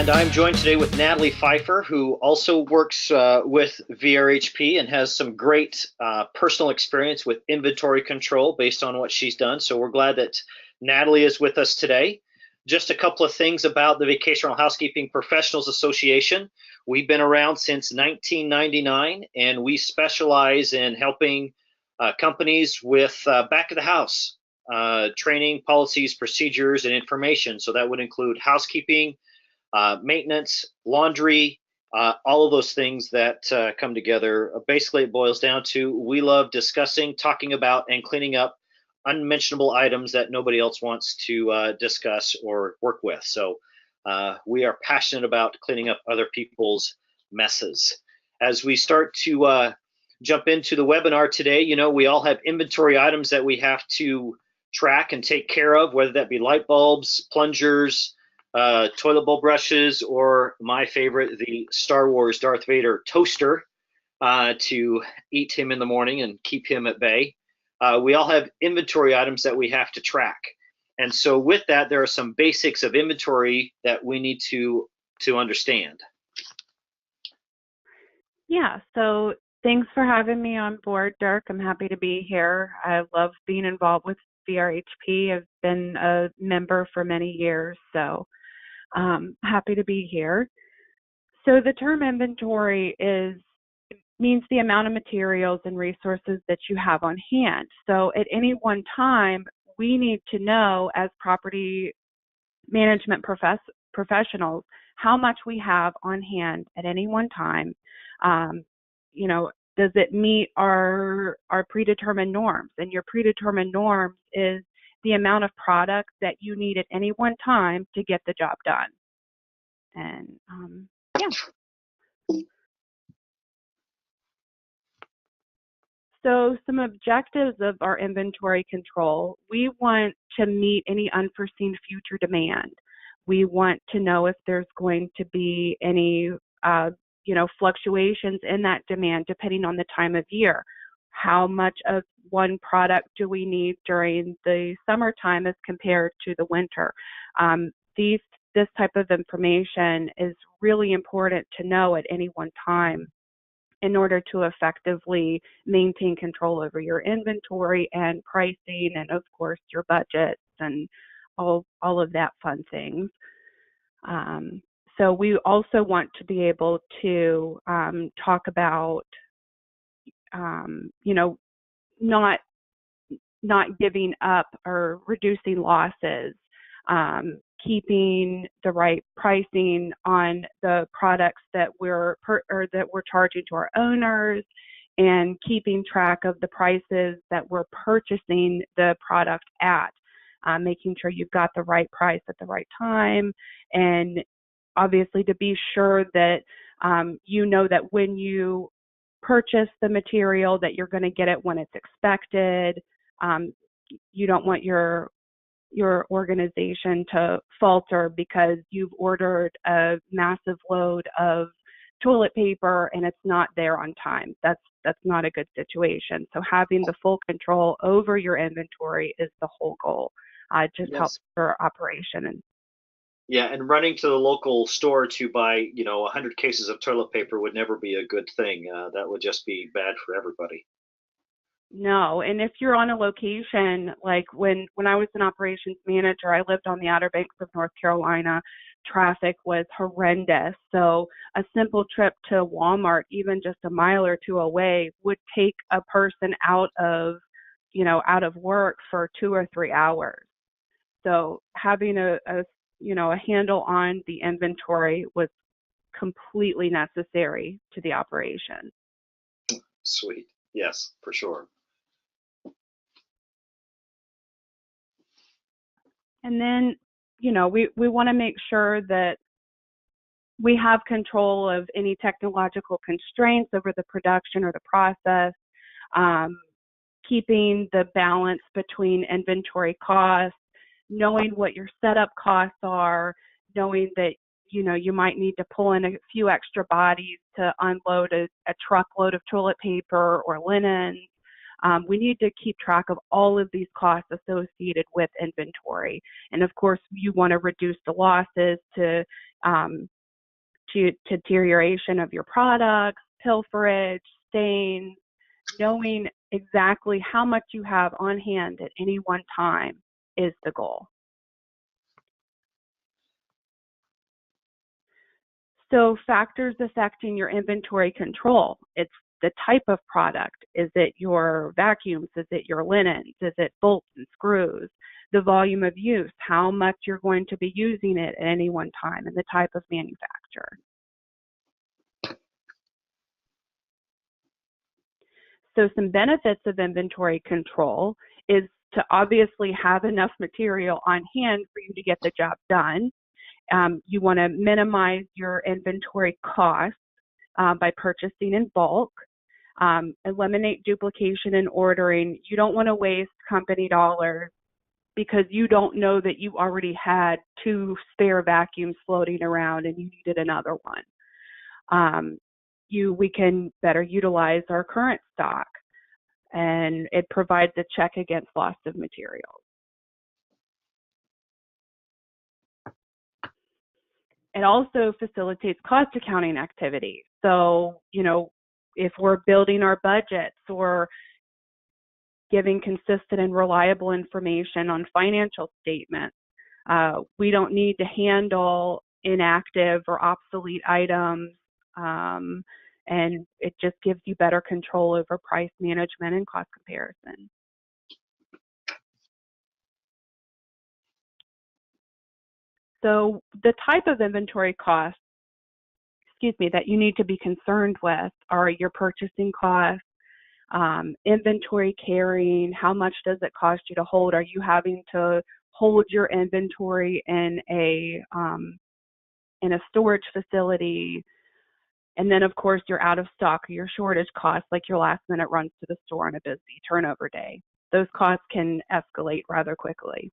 And I'm joined today with Natalie Pfeiffer, who also works with VRHP and has some great personal experience with inventory control based on what she's done. So we're glad that Natalie is with us today. Just a couple of things about the Vacation Rental Housekeeping Professionals Association. We've been around since 1999, and we specialize in helping companies with back of the house training, policies, procedures, and information. So that would include housekeeping, maintenance, laundry, all of those things that come together. Basically, it boils down to we love discussing, talking about, and cleaning up unmentionable items that nobody else wants to discuss or work with. So we are passionate about cleaning up other people's messes. As we start to jump into the webinar today, you know, we all have inventory items that we have to track and take care of, whether that be light bulbs, plungers, toilet bowl brushes, or my favorite, the Star Wars Darth Vader toaster to eat him in the morning and keep him at bay. We all have inventory items that we have to track. And so with that, there are some basics of inventory that we need to understand. Yeah, so thanks for having me on board, Dirk. I'm happy to be here. I love being involved with VRHP. I've been a member for many years, so happy to be here. So the term inventory means the amount of materials and resources that you have on hand. So at any one time, we need to know as property management professionals how much we have on hand at any one time. You know, does it meet our predetermined norms? And your predetermined norms is the amount of product that you need at any one time to get the job done. And yeah. So some objectives of our inventory control: we want to meet any unforeseen future demand. We want to know if there's going to be any fluctuations in that demand depending on the time of year. How much of one product do we need during the summertime as compared to the winter? This type of information is really important to know at any one time in order to effectively maintain control over your inventory and pricing, and of course your budgets and all of that fun things. So we also want to be able to talk about, not giving up or reducing losses, keeping the right pricing on the products that we're charging to our owners, and keeping track of the prices that we're purchasing the product at, making sure you've got the right price at the right time, and obviously to be sure that you know that when you purchase the material that you're going to get it when it's expected. You don't want your organization to falter because you've ordered a massive load of toilet paper and it's not there on time. That's not a good situation. So having the full control over your inventory is the whole goal. It just helps your operation. Yeah, and running to the local store to buy, 100 cases of toilet paper would never be a good thing. That would just be bad for everybody. No, and if you're on a location, like when I was an operations manager, I lived on the Outer Banks of North Carolina. Traffic was horrendous. So a simple trip to Walmart, even just a mile or two away, would take a person out of work for 2 or 3 hours. So having a handle on the inventory was completely necessary to the operation. Sweet. Yes, for sure. And then, we want to make sure that we have control of any technological constraints over the production or the process, keeping the balance between inventory costs, knowing what your setup costs are, knowing that, you might need to pull in a few extra bodies to unload a truckload of toilet paper or linen. We need to keep track of all of these costs associated with inventory. And of course, you want to reduce the losses to deterioration of your products, pilferage, stains. Knowing exactly how much you have on hand at any one time is the goal. So factors affecting your inventory control. It's the type of product. Is it your vacuums? Is it your linens? Is it bolts and screws? The volume of use, how much you're going to be using it at any one time, and the type of manufacturer. So some benefits of inventory control is to obviously have enough material on hand for you to get the job done. You want to minimize your inventory costs by purchasing in bulk. Eliminate duplication in ordering. You don't want to waste company dollars because you don't know that you already had 2 spare vacuums floating around and you needed another one. We can better utilize our current stock, and it provides a check against loss of materials. It also facilitates cost accounting activities. So, if we're building our budgets or giving consistent and reliable information on financial statements, we don't need to handle inactive or obsolete items, and it just gives you better control over price management and cost comparison. So the type of inventory costs, that you need to be concerned with are your purchasing costs, inventory carrying. How much does it cost you to hold? Are you having to hold your inventory in a storage facility? And then, of course, your out of stock or your shortage costs, like your last minute runs to the store on a busy turnover day. Those costs can escalate rather quickly.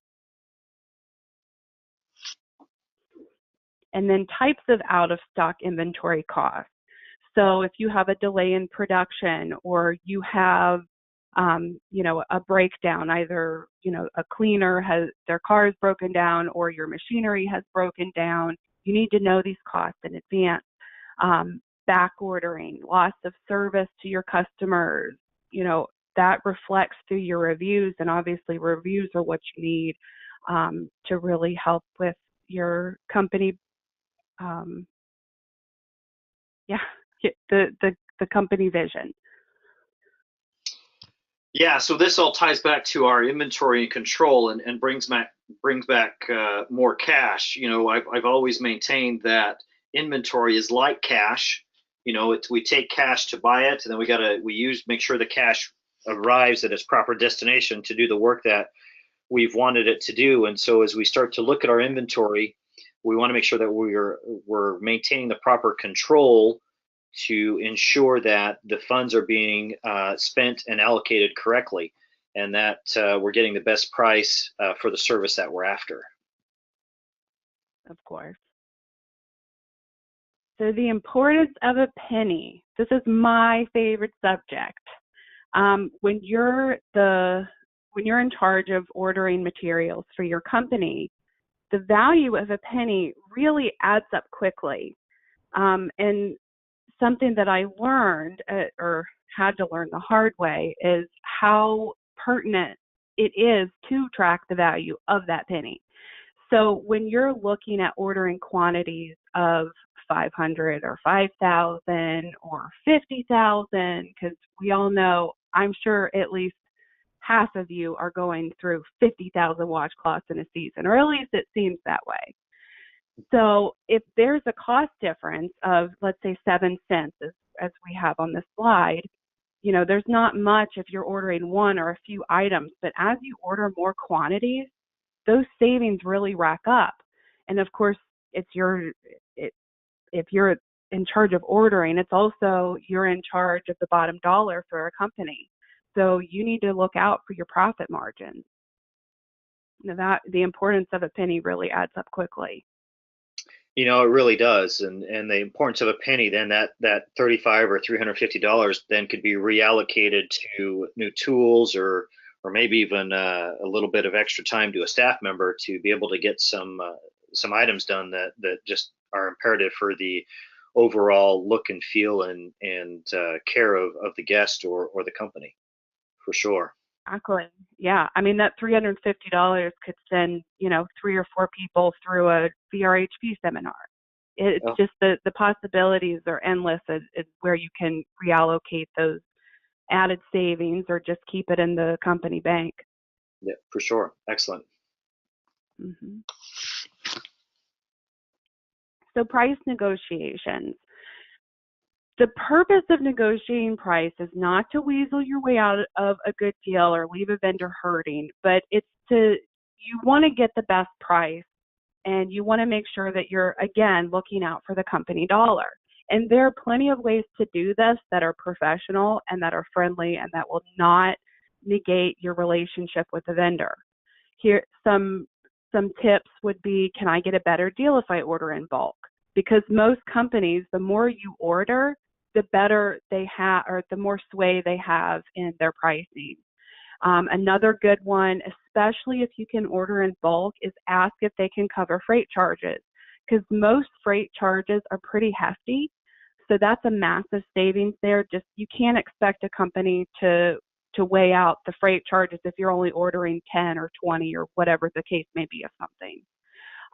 And then types of out of stock inventory costs. So if you have a delay in production, or you have a breakdown, either a cleaner has their car is broken down or your machinery has broken down, you need to know these costs in advance. Back ordering, loss of service to your customers, that reflects through your reviews, and obviously reviews are what you need to really help with your company. The company vision. Yeah, so this all ties back to our inventory and control, and brings back more cash. I've always maintained that inventory is like cash. We take cash to buy it, and then make sure the cash arrives at its proper destination to do the work that we've wanted it to do. And so as we start to look at our inventory, we want to make sure that we're maintaining the proper control to ensure that the funds are being spent and allocated correctly, and that we're getting the best price for the service that we're after. Of course. So the importance of a penny. This is my favorite subject. When you're in charge of ordering materials for your company, the value of a penny really adds up quickly. And something that I learned or had to learn the hard way is how pertinent it is to track the value of that penny. So when you're looking at ordering quantities of 500 or 5,000 or 50,000, because we all know, I'm sure at least half of you are going through 50,000 washcloths in a season, or at least it seems that way. So if there's a cost difference of, let's say, 7 cents, as we have on this slide, there's not much if you're ordering one or a few items, but as you order more quantities, those savings really rack up. And of course, if you're in charge of ordering, it's also you're in charge of the bottom dollar for a company. So you need to look out for your profit margins. That the importance of a penny really adds up quickly. It really does, and the importance of a penny, then that $35 or $350 then could be reallocated to new tools, or maybe even a little bit of extra time to a staff member to be able to get some some items done that just are imperative for the overall look and feel and care of the guest or the company, for sure. Exactly. Yeah. I mean, that $350 could send, 3 or 4 people through a VRHP seminar. It's Oh, just the possibilities are endless. Is where you can reallocate those added savings or just keep it in the company bank. yeah, for sure. Excellent. hmm So price negotiations. The purpose of negotiating price is not to weasel your way out of a good deal or leave a vendor hurting, but you want to get the best price and you want to make sure that you're, again, looking out for the company dollar. And there are plenty of ways to do this that are professional and that are friendly and that will not negate your relationship with the vendor. Here, some tips would be, can I get a better deal if I order in bulk? Because most companies, the more you order, the better they have, or the more sway they have in their pricing. Another good one, especially if you can order in bulk, is ask if they can cover freight charges, because most freight charges are pretty hefty. So that's a massive savings there. Just you can't expect a company to weigh out the freight charges if you're only ordering 10 or 20 or whatever the case may be of something.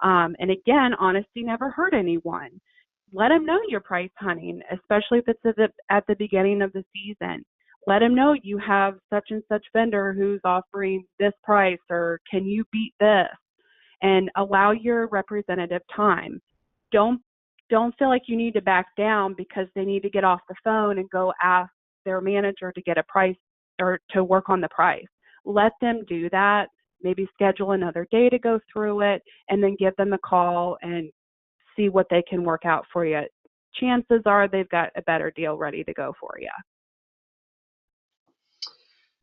And again, honesty never hurt anyone. Let them know you're price hunting, especially if it's at the beginning of the season. Let them know you have such and such vendor who's offering this price, or can you beat this? And allow your representative time. Don't don't feel like you need to back down because they need to get off the phone and go ask their manager to get a price or to work on the price. Let them do that. Maybe schedule another day to go through it and then give them a call and see what they can work out for you. Chances are they've got a better deal ready to go for you.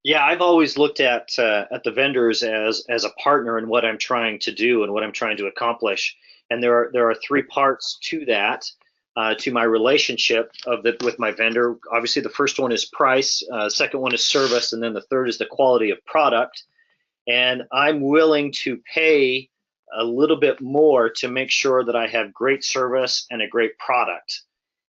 Yeah, I've always looked at the vendors as a partner in what I'm trying to do and what I'm trying to accomplish. And there are three parts to that, to my relationship with my vendor. Obviously, the first one is price, second one is service, and then the third is the quality of product. And I'm willing to pay a little bit more to make sure that I have great service and a great product.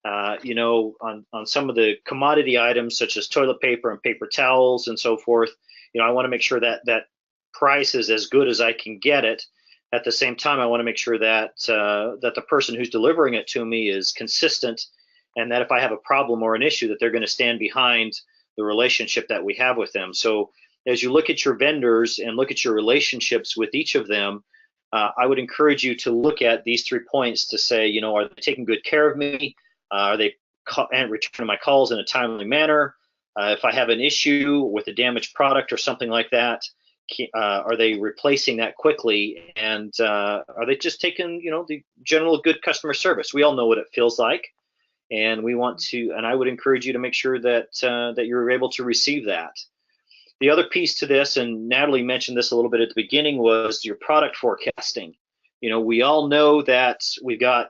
On some of the commodity items such as toilet paper and paper towels and so forth, I want to make sure that price is as good as I can get it. At the same time, I want to make sure that the person who's delivering it to me is consistent, and that if I have a problem or an issue, that they're going to stand behind the relationship that we have with them. So as you look at your vendors and look at your relationships with each of them, I would encourage you to look at these 3 points to say, are they taking good care of me? Are they returning my calls in a timely manner? If I have an issue with a damaged product or something like that, are they replacing that quickly? And are they just taking, the general good customer service? We all know what it feels like, and I would encourage you to make sure that you're able to receive that. The other piece to this, and Natalee mentioned this a little bit at the beginning, was your product forecasting. We all know that we've got,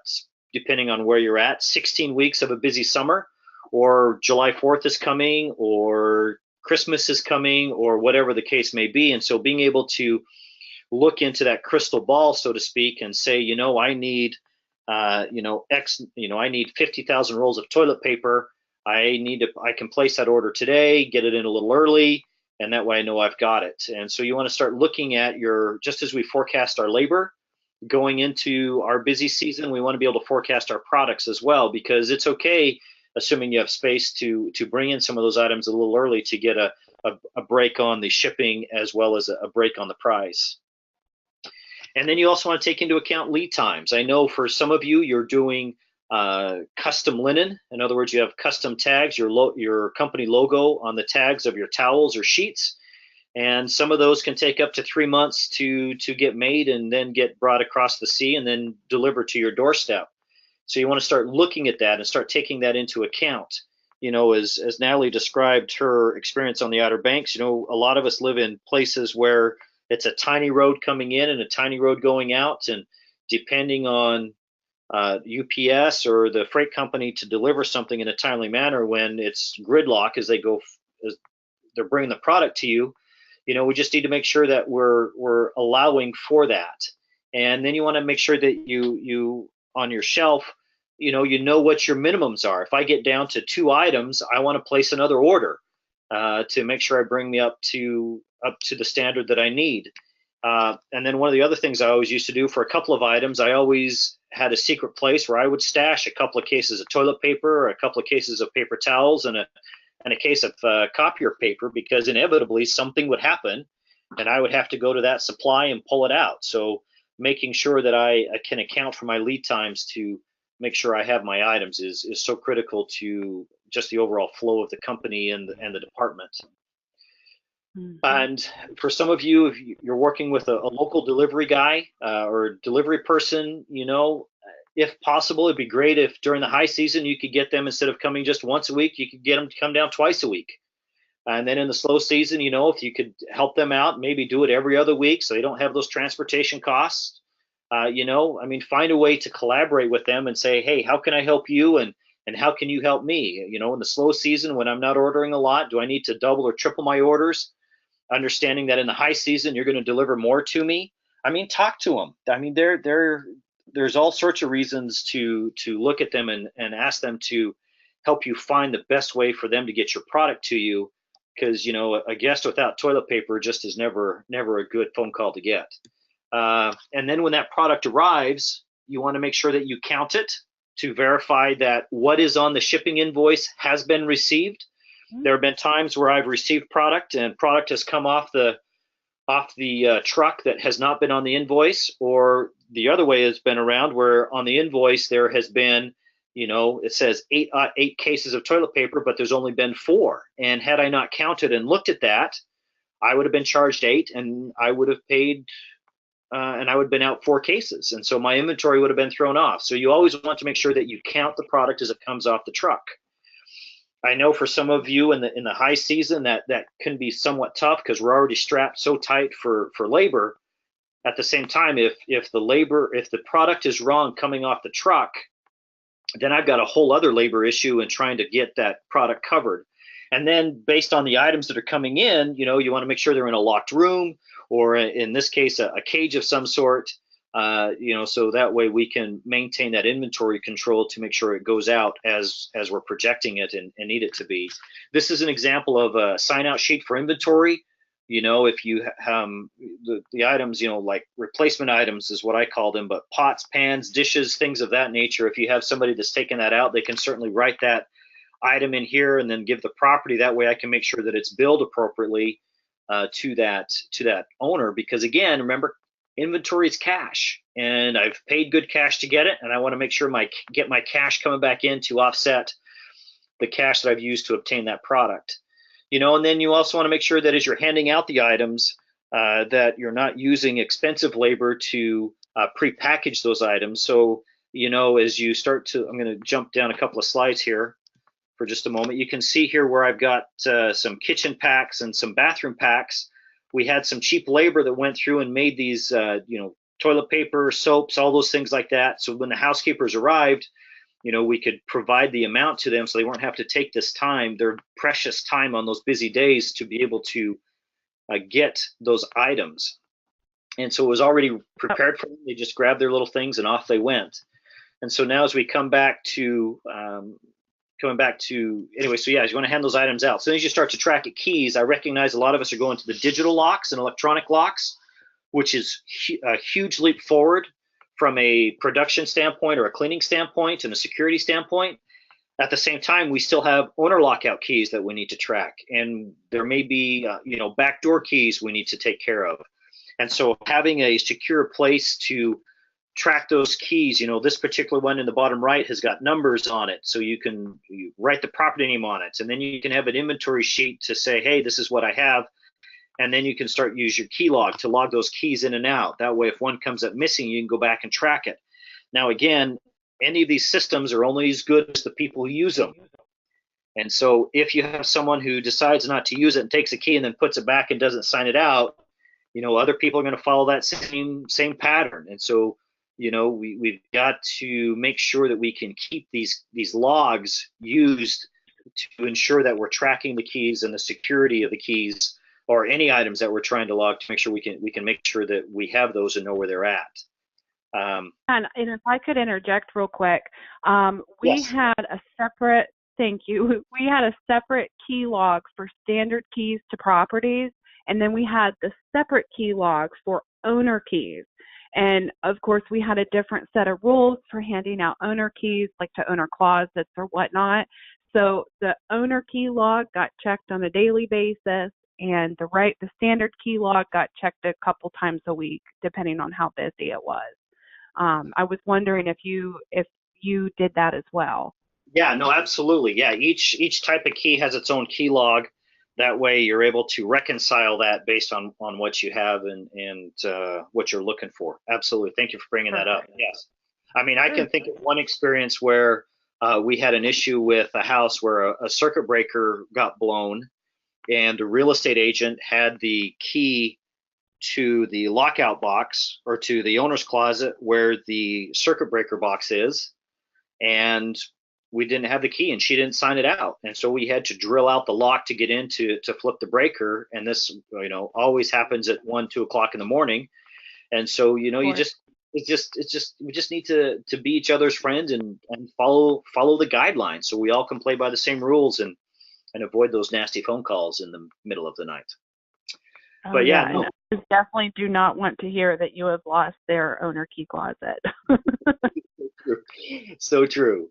depending on where you're at, 16 weeks of a busy summer, or July 4th is coming, or Christmas is coming, or whatever the case may be. And so being able to look into that crystal ball, so to speak, and say, I need, I need 50,000 rolls of toilet paper. I can place that order today, get it in a little early, and that way I know I've got it. And so you want to start looking at just as we forecast our labor going into our busy season, we want to be able to forecast our products as well, because it's okay, assuming you have space, to bring in some of those items a little early to get a break on the shipping as well as a break on the price. And then you also want to take into account lead times. I know for some of you, you're doing custom linen. In other words, you have custom tags, your company logo on the tags of your towels or sheets. And some of those can take up to 3 months to get made and then get brought across the sea and then delivered to your doorstep. So you want to start looking at that and start taking that into account. As Natalee described her experience on the Outer Banks, a lot of us live in places where it's a tiny road coming in and a tiny road going out, and depending on UPS or the freight company to deliver something in a timely manner, when it's gridlock as they're bringing the product to you, we just need to make sure that we're allowing for that. And then you want to make sure that you on your shelf, you know what your minimums are. If I get down to 2 items, I want to place another order to make sure I bring me up to the standard that I need. And then one of the other things I always used to do for a couple of items, I always had a secret place where I would stash a couple of cases of toilet paper, or a couple of cases of paper towels, and a case of copier paper, because inevitably something would happen and I would have to go to that supply and pull it out. So making sure that I can account for my lead times to make sure I have my items is so critical to just the overall flow of the company and the department. Mhm. And for some of you, if you're working with a local delivery guy or delivery person, if possible, it'd be great if during the high season you could get them, instead of coming just once a week, you could get them to come down twice a week. And then in the slow season, if you could help them out, maybe do it every other week so they don't have those transportation costs. I mean, find a way to collaborate with them and say, hey, how can I help you? And how can you help me? In the slow season when I'm not ordering a lot, do I need to double or triple my orders? Understanding that in the high season you're going to deliver more to me. I mean, talk to them. I mean, there's all sorts of reasons to look at them and ask them to help you find the best way for them to get your product to you, because a guest without toilet paper just is never a good phone call to get. And then when that product arrives, you want to make sure that you count it to verify that what is on the shipping invoice has been received. There have been times where I've received product and product has come off the truck that has not been on the invoice, or the other way has been around, where on the invoice there has been, it says eight cases of toilet paper, but there's only been 4. And had I not counted and looked at that, I would have been charged 8, and I would have paid, and I would have been out 4 cases, and so my inventory would have been thrown off. So you always want to make sure that you count the product as it comes off the truck. I know for some of you in the high season that can be somewhat tough because we're already strapped so tight for labor. At the same time, if the product is wrong coming off the truck, then I've got a whole other labor issue in trying to get that product covered. And then based on the items that are coming in, you want to make sure they're in a locked room, or in this case, a cage of some sort. So that way we can maintain that inventory control to make sure it goes out as we're projecting it and need it to be. This is an example of a sign out sheet for inventory. If you the items, like replacement items is what I call them, but pots, pans, dishes, things of that nature. If you have somebody that's taken that out, they can certainly write that item in here and then give the property. That way I can make sure that it's billed appropriately to that owner, because again, remember, inventory is cash, and I've paid good cash to get it, and I want to make sure get my cash coming back in to offset the cash that I've used to obtain that product. And then you also want to make sure that as you're handing out the items, that you're not using expensive labor to pre-package those items. So as you start to, I'm going to jump down a couple of slides here for just a moment. You can see here where I've got some kitchen packs and some bathroom packs. We had some cheap labor that went through and made these, toilet paper, soaps, all those things like that. So when the housekeepers arrived, we could provide the amount to them so they won't have to take this time, their precious time on those busy days, to be able to get those items. And so it was already prepared for them. They just grabbed their little things and off they went. And so now as we come back to anyway, so yeah, you want to hand those items out. So as you start to track at keys, I recognize a lot of us are going to the digital locks and electronic locks, which is a huge leap forward from a production standpoint or a cleaning standpoint and a security standpoint. At the same time, we still have owner lockout keys that we need to track, and there may be backdoor keys we need to take care of. And so having a secure place to track those keys, this particular one in the bottom right has got numbers on it, so you write the property name on it, and then you can have an inventory sheet to say, hey, this is what I have. And then you can use your key log to log those keys in and out. That way, if one comes up missing, you can go back and track it. Now, again, any of these systems are only as good as the people who use them. And so if you have someone who decides not to use it and takes a key and then puts it back and doesn't sign it out, other people are going to follow that same pattern. And so, we've got to make sure that we can keep these logs used to ensure that we're tracking the keys and the security of the keys, or any items that we're trying to log, to make sure we can make sure that we have those and know where they're at. And if I could interject real quick, we Yes. had a separate, thank you, we had a separate key log for standard keys to properties, and then we had the separate key logs for owner keys. And of course, we had a different set of rules for handing out owner keys, like to owner closets or whatnot. So the owner key log got checked on a daily basis, and the standard key log got checked a couple times a week, depending on how busy it was. I was wondering if you did that as well. Yeah, no, absolutely. Yeah, each type of key has its own key log. That way, you're able to reconcile that based on what you have and what you're looking for. Absolutely. Thank you for bringing that up. Perfect. Yes. I mean, I Sure. can think of one experience where we had an issue with a house where a circuit breaker got blown, and the real estate agent had the key to the lockout box or to the owner's closet where the circuit breaker box is, and we didn't have the key and she didn't sign it out, and so we had to drill out the lock to get in to flip the breaker, and this always happens at 1, 2 o'clock in the morning. And so Of you course. just it's just we just need to be each other's friends and follow the guidelines, so we all can play by the same rules and avoid those nasty phone calls in the middle of the night. Oh But yeah, yeah, and no. others definitely do not want to hear that you have lost their owner key closet. So true.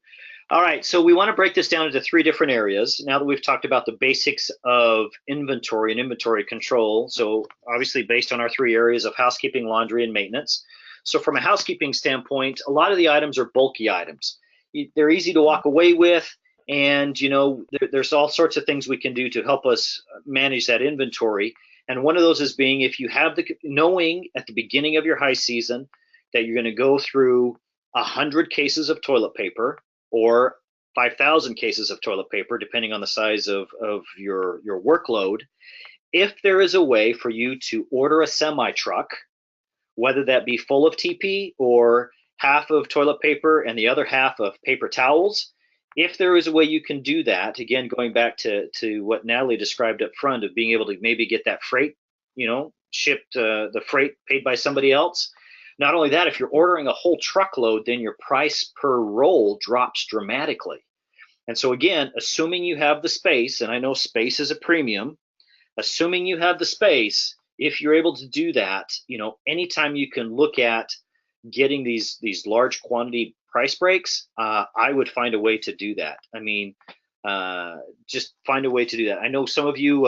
All right, so we want to break this down into three different areas. Now that we've talked about the basics of inventory and inventory control, so obviously based on our three areas of housekeeping, laundry, and maintenance. So from a housekeeping standpoint, a lot of the items are bulky items. They're easy to walk away with, and there's all sorts of things we can do to help us manage that inventory. And one of those is being, if you have the knowing at the beginning of your high season that you're going to go through 100 cases of toilet paper or 5,000 cases of toilet paper, depending on the size of your workload. If there is a way for you to order a semi truck, whether that be full of TP or half of toilet paper and the other half of paper towels, if there is a way you can do that, again, going back to what Natalie described up front of being able to maybe get that freight, shipped, the freight paid by somebody else. Not only that, if you're ordering a whole truckload, then your price per roll drops dramatically. And so again, assuming you have the space, and I know space is a premium, assuming you have the space, if you're able to do that, anytime you can look at getting these large quantity price breaks, I would find a way to do that. I mean, just find a way to do that. I know some of you,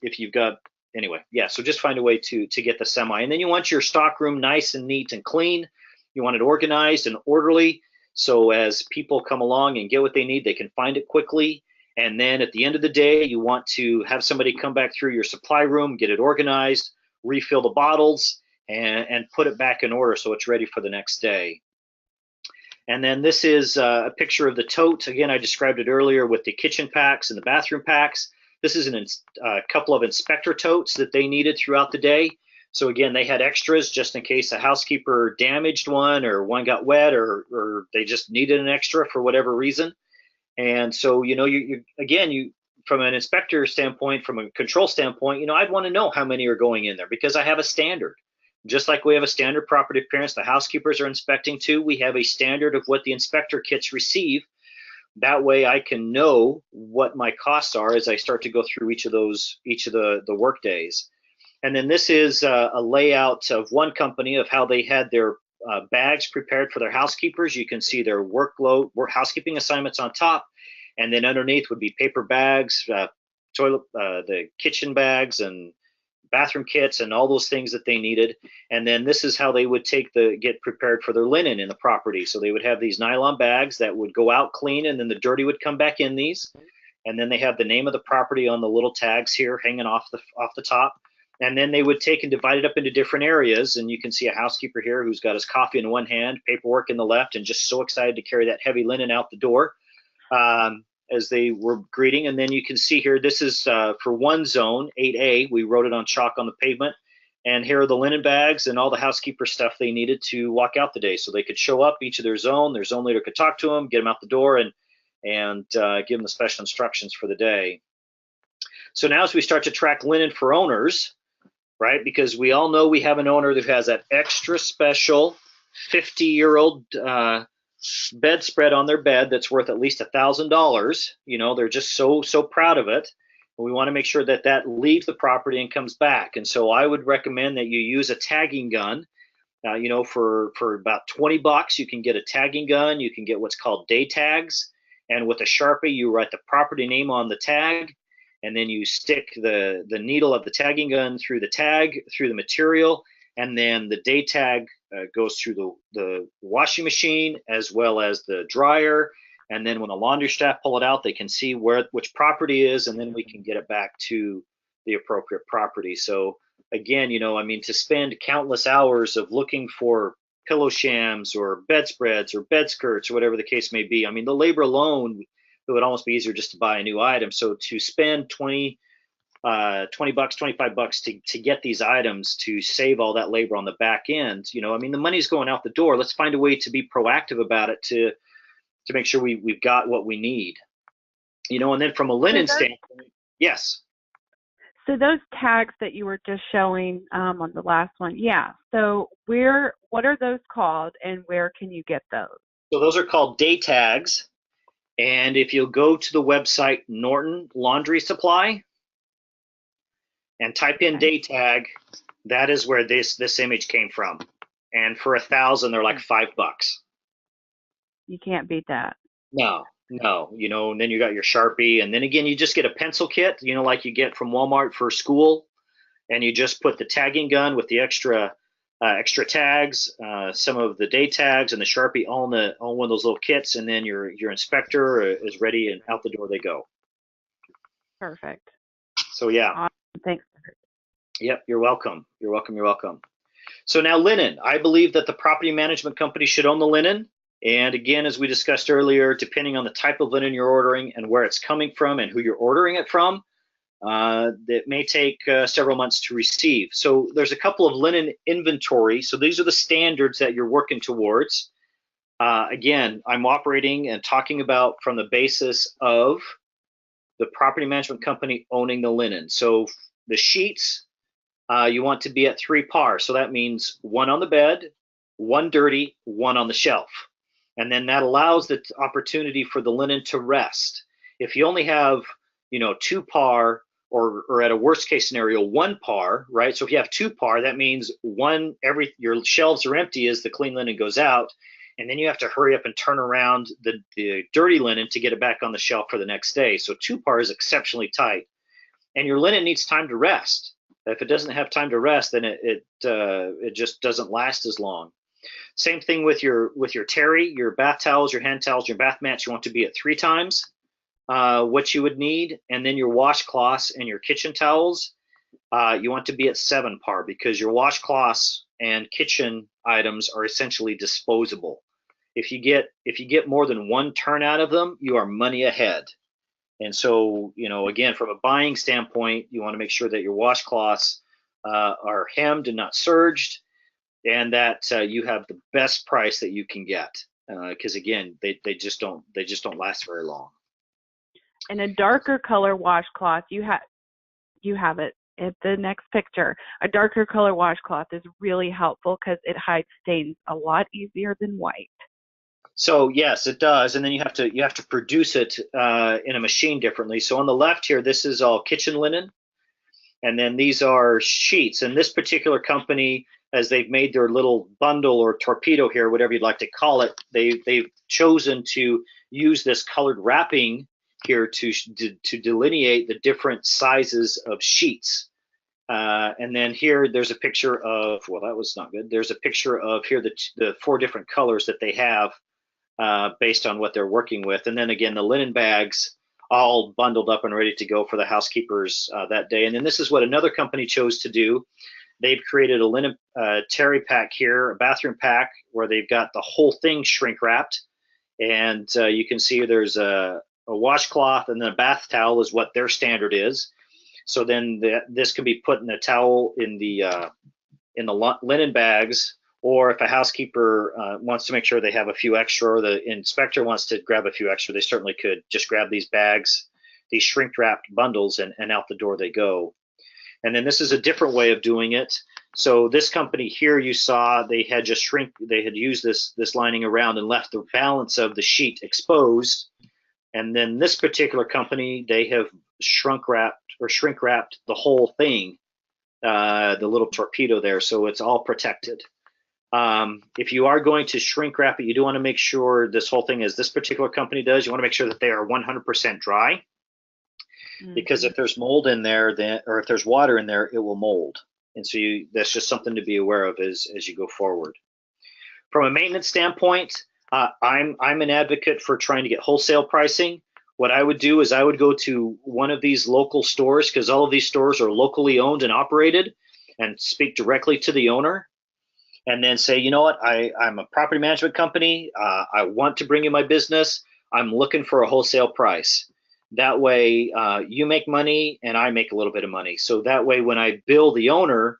if you've got anyway, yeah. So just find a way to get the semi, and then you want your stock room nice and neat and clean. You want it organized and orderly, so as people come along and get what they need, they can find it quickly. And then at the end of the day, you want to have somebody come back through your supply room, get it organized, refill the bottles, and put it back in order so it's ready for the next day. And then this is a picture of the tote. Again, I described it earlier with the kitchen packs and the bathroom packs. This is a couple of inspector totes that they needed throughout the day. So again, they had extras just in case a housekeeper damaged one or one got wet or they just needed an extra for whatever reason. And so, you again, from an inspector standpoint, from a control standpoint, I'd want to know how many are going in there because I have a standard. Just like we have a standard property appearance, the housekeepers are inspecting too. We have a standard of what the inspector kits receive. That way I can know what my costs are as I start to go through each of the work days. And then this is a layout of one company of how they had their bags prepared for their housekeepers. You can see their housekeeping assignments on top, and then underneath would be paper bags, the kitchen bags, and bathroom kits, and all those things that they needed. And then this is how they would get prepared for their linen in the property. So they would have these nylon bags that would go out clean, and then the dirty would come back in these. And then they have the name of the property on the little tags here hanging off the top. And then they would take and divide it up into different areas. And you can see a housekeeper here who's got his coffee in one hand, paperwork in the left, and just so excited to carry that heavy linen out the door as they were greeting. And then you can see here, this is for one zone, 8A. We wrote it on chalk on the pavement. And here are the linen bags and all the housekeeper stuff they needed to walk out the day. So they could show up each of their zone leader could talk to them, get them out the door, and give them the special instructions for the day. So now as we start to track linen for owners, right? Because we all know we have an owner that has that extra special 50-year-old bedspread on their bed that's worth at least $1,000. They're just so proud of it. We want to make sure that that leaves the property and comes back. And so I would recommend that you use a tagging gun. For about $20, you can get a tagging gun. You can get what's called day tags, and with a Sharpie, you write the property name on the tag, and then you stick the needle of the tagging gun through the tag, through the material, and then the day tag goes through the washing machine as well as the dryer. And then when the laundry staff pull it out, they can see which property is, and then we can get it back to the appropriate property. So again, to spend countless hours of looking for pillow shams or bedspreads or bed skirts or whatever the case may be, the labor alone, it would almost be easier just to buy a new item. So to spend $20, $25 to get these items, to save all that labor on the back end, the money's going out the door. Let's find a way to be proactive about it to make sure we've got what we need. And then from a linen standpoint, yes. So those tags that you were just showing on the last one, yeah. So what are those called, and where can you get those? So those are called day tags. And if you'll go to the website Norton Laundry Supply and type in day tag, that is where this image came from. And for $1,000, they're like $5. You can't beat that. No. And then you got your Sharpie, and then again, you just get a pencil kit, like you get from Walmart for school, and you just put the tagging gun with the extra tags, some of the day tags, and the Sharpie on one of those little kits, and then your inspector is ready, and out the door they go. Perfect. So yeah. Awesome. Thanks. Yep, you're welcome. You're welcome. So now linen. I believe that the property management company should own the linen. And again, as we discussed earlier, depending on the type of linen you're ordering and where it's coming from and who you're ordering it from, it may take several months to receive. So there's a couple of linen inventory. So these are the standards that you're working towards. Again, I'm operating and talking about from the basis of the property management company owning the linen. So the sheets, you want to be at 3 par. So that means 1 on the bed, 1 dirty, 1 on the shelf. And then that allows the opportunity for the linen to rest. If you only have, 2 par, or at a worst case scenario, 1 par, right? So if you have 2 par, that means your shelves are empty as the clean linen goes out, and then you have to hurry up and turn around the dirty linen to get it back on the shelf for the next day. So 2 par is exceptionally tight, and your linen needs time to rest. If it doesn't have time to rest, then it just doesn't last as long. Same thing with your terry, your bath towels, your hand towels, your bath mats. You want to be at 3 times what you would need, and then your washcloths and your kitchen towels, you want to be at 7 par, because your washcloths and kitchen items are essentially disposable. If you get more than 1 turn out of them, you are money ahead. And so, again, from a buying standpoint, you want to make sure that your washcloths are hemmed and not serged, and that you have the best price that you can get, because again, they just don't last very long. And a darker color washcloth, you have it at the next picture. A darker color washcloth is really helpful because it hides stains a lot easier than white. So yes, it does, and then you have to produce it in a machine differently. So on the left here, this is all kitchen linen, and then these are sheets. And this particular company, as they've made their little bundle or torpedo here, whatever you'd like to call it, they've chosen to use this colored wrapping here to delineate the different sizes of sheets. And then here, there's a picture of, well, that was not good. There's a picture of here the 4 different colors that they have based on what they're working with. And then again, the linen bags all bundled up and ready to go for the housekeepers that day. And then this is what another company chose to do. They've created a linen terry pack here, a bathroom pack, where they've got the whole thing shrink wrapped. And you can see there's a washcloth, and then a bath towel is what their standard is. So then this can be put in a towel in the linen bags, or if a housekeeper wants to make sure they have a few extra, or the inspector wants to grab a few extra, they certainly could just grab these bags, these shrink wrapped bundles, and out the door they go. And then this is a different way of doing it. So this company here, you saw they had just they had used this lining around and left the balance of the sheet exposed. And then this particular company, they have shrink wrapped the whole thing, the little torpedo there, so it's all protected. If you are going to shrink wrap it, you do want to make sure this whole thing, as this particular company does, you want to make sure that they are 100% dry, because if there's mold in there, then, or if there's water in there, it will mold. And so that's just something to be aware of as you go forward. From a maintenance standpoint, I'm an advocate for trying to get wholesale pricing. What I would do is I would go to one of these local stores, because all of these stores are locally owned and operated, and speak directly to the owner, and then say, you know what, I'm a property management company. I want to bring in my business. I'm looking for a wholesale price. That way, you make money and I make a little bit of money. So that way, when I bill the owner,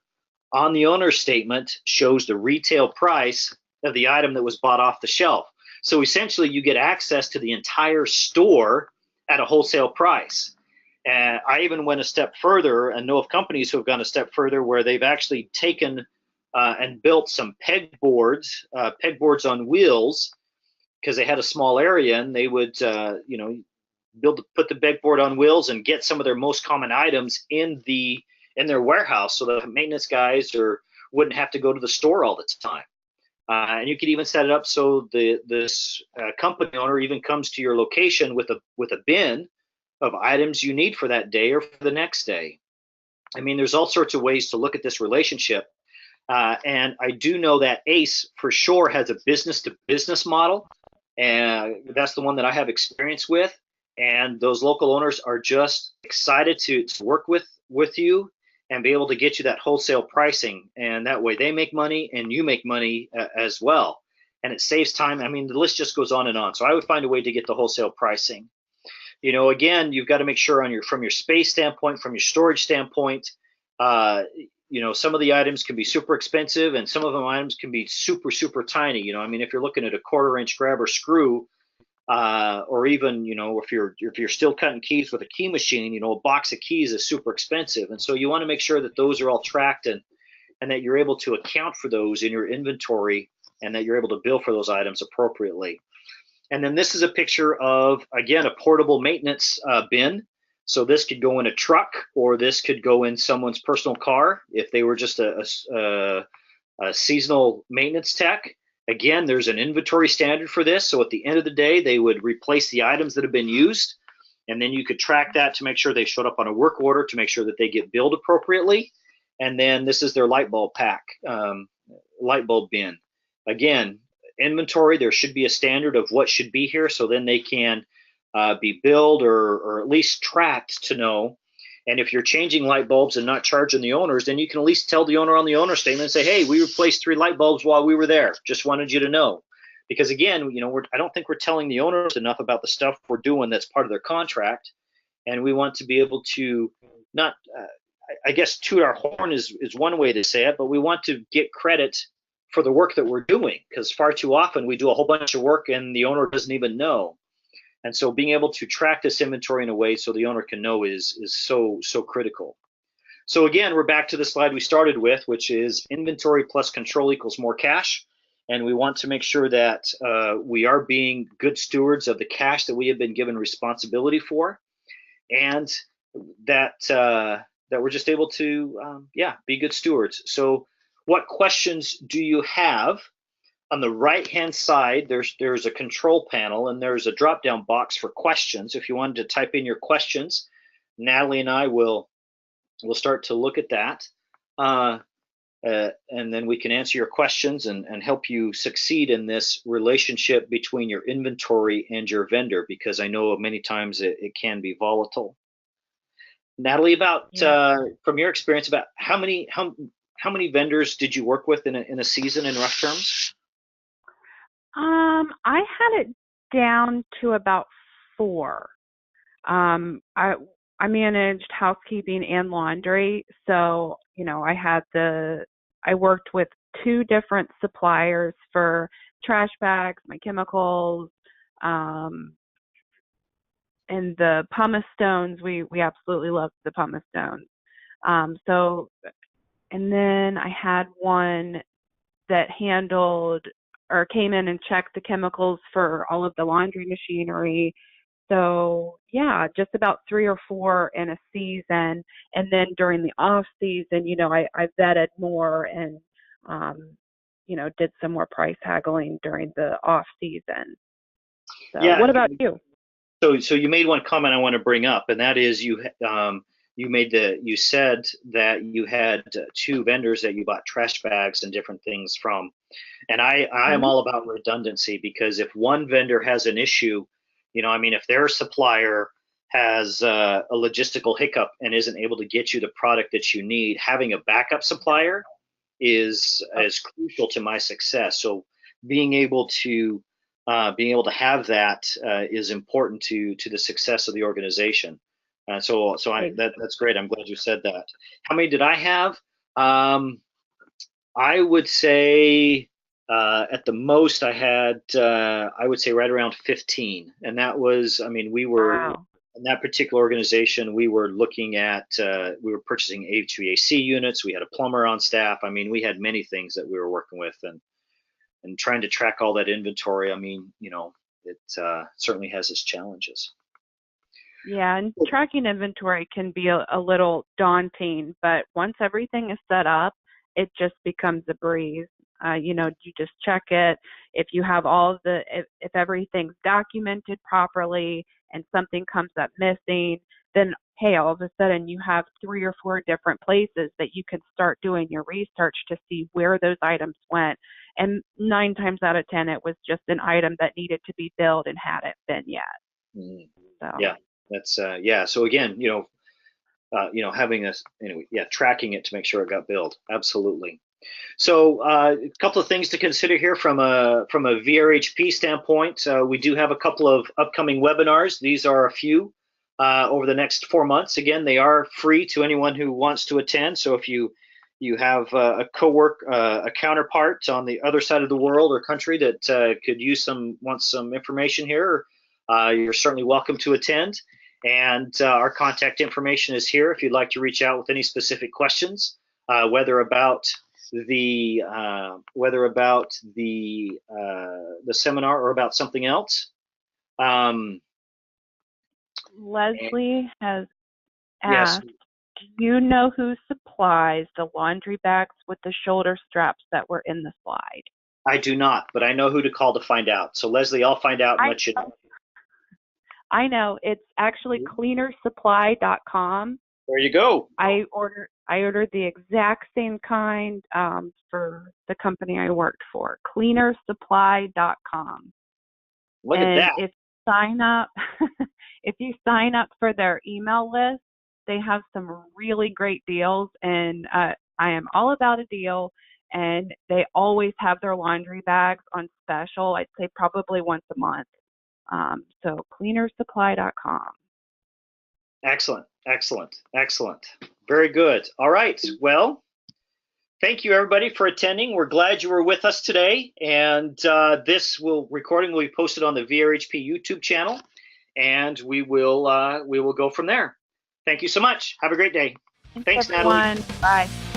on the owner's statement shows the retail price of the item that was bought off the shelf. So essentially, you get access to the entire store at a wholesale price. And I even went a step further and know of companies who have gone a step further where they've actually taken and built some pegboards on wheels, because they had a small area, and they would, put the pegboard on wheels and get some of their most common items in their warehouse, so the maintenance guys wouldn't have to go to the store all the time. And you could even set it up so this company owner even comes to your location with a bin of items you need for that day or for the next day. I mean, there's all sorts of ways to look at this relationship. And I do know that Ace for sure has a business to business model, and that's the one that I have experience with. And those local owners are just excited to work with you and be able to get you that wholesale pricing. And that way they make money and you make money as well. And it saves time. I mean, the list just goes on and on. So I would find a way to get the wholesale pricing. Again, you've got to make sure from your space standpoint, from your storage standpoint, some of the items can be super expensive, and some of the items can be super, super tiny. I mean, if you're looking at a 1/4-inch grabber screw, or even, if you're still cutting keys with a key machine, a box of keys is super expensive. And so you want to make sure that those are all tracked, and that you're able to account for those in your inventory, and that you're able to bill for those items appropriately. And then this is a picture of, again, a portable maintenance bin. So this could go in a truck, or this could go in someone's personal car if they were just a seasonal maintenance tech. Again, there's an inventory standard for this. So at the end of the day, they would replace the items that have been used. And then you could track that to make sure they showed up on a work order, to make sure that they get billed appropriately. And then this is their light bulb pack, light bulb bin. Again, inventory, there should be a standard of what should be here, so then they can be billed or at least tracked to know. And if you're changing light bulbs and not charging the owners, then you can at least tell the owner on the owner statement and say, hey, we replaced 3 light bulbs while we were there. Just wanted you to know. Because again, I don't think we're telling the owners enough about the stuff we're doing that's part of their contract. And we want to be able to not, I guess, toot our horn is one way to say it, but we want to get credit for the work that we're doing, because far too often we do a whole bunch of work and the owner doesn't even know. And so being able to track this inventory in a way so the owner can know is so critical. So again, we're back to the slide we started with, which is inventory plus control equals more cash. And we want to make sure that we are being good stewards of the cash that we have been given responsibility for, and that we're just able to be good stewards. So what questions do you have? On the right-hand side, there's a control panel, and there's a drop-down box for questions. If you wanted to type in your questions, Natalie and I will start to look at that, and then we can answer your questions and help you succeed in this relationship between your inventory and your vendor, because I know many times it can be volatile. Natalie, from your experience, about how many vendors did you work with in a season in rough terms? I had it down to about 4. I managed housekeeping and laundry, so I worked with 2 different suppliers for trash bags, my chemicals, and the pumice stones. We absolutely loved the pumice stones. So And then I had one that handled or came in and checked the chemicals for all of the laundry machinery. So yeah, just about 3 or 4 in a season. And then during the off season, I vetted more and, um, did some more price haggling during the off season. So Yeah. what about you? So you made one comment I want to bring up, and that is you said that you had two vendors that you bought trash bags and different things from, and I am Hmm. all about redundancy, because if one vendor has an issue, I mean, if their supplier has a logistical hiccup and isn't able to get you the product that you need, having a backup supplier is crucial to my success. So being able to have that is important to the success of the organization. That's great. I'm glad you said that. How many did I have? I would say at the most I would say right around 15, and that was, I mean, we were Wow. in that particular organization. We were looking at we were purchasing HVAC units. We had a plumber on staff. I mean, we had many things that we were working with, and trying to track all that inventory. I mean, it certainly has its challenges. Yeah, and tracking inventory can be a little daunting, but once everything is set up, it just becomes a breeze. You just check it. If you have if everything's documented properly and something comes up missing, then hey, all of a sudden you have 3 or 4 different places that you can start doing your research to see where those items went. And 9 times out of 10, it was just an item that needed to be billed and hadn't been yet. Mhm. So. Yeah, that's yeah. So again, having us, anyway, yeah, tracking it to make sure it got billed. Absolutely. So a couple of things to consider here from a VRHP standpoint. We do have a couple of upcoming webinars. These are a few over the next 4 months. Again, they are free to anyone who wants to attend. So if you have a a counterpart on the other side of the world or country that could wants some information here, you're certainly welcome to attend. And our contact information is here if you'd like to reach out with any specific questions, whether about the seminar or about something else. Um, Leslie has yes, asked, do you know who supplies the laundry bags with the shoulder straps that were in the slide? I do not, but I know who to call to find out. So Leslie, I'll find out and I let you know. I know. It's actually cleanersupply.com. There you go. I ordered the exact same kind for the company I worked for. Cleanersupply.com. Look at And that. sign up if you sign up for their email list, they have some really great deals, and I am all about a deal, and they always have their laundry bags on special. I'd say probably once a month. So cleanersupply.com. Excellent, excellent, excellent. Very good. All right. Well, thank you everybody for attending. We're glad you were with us today, and this recording will be posted on the VRHP YouTube channel, and we will go from there. Thank you so much. Have a great day. Thanks, Thanks, Natalie. everyone. Bye.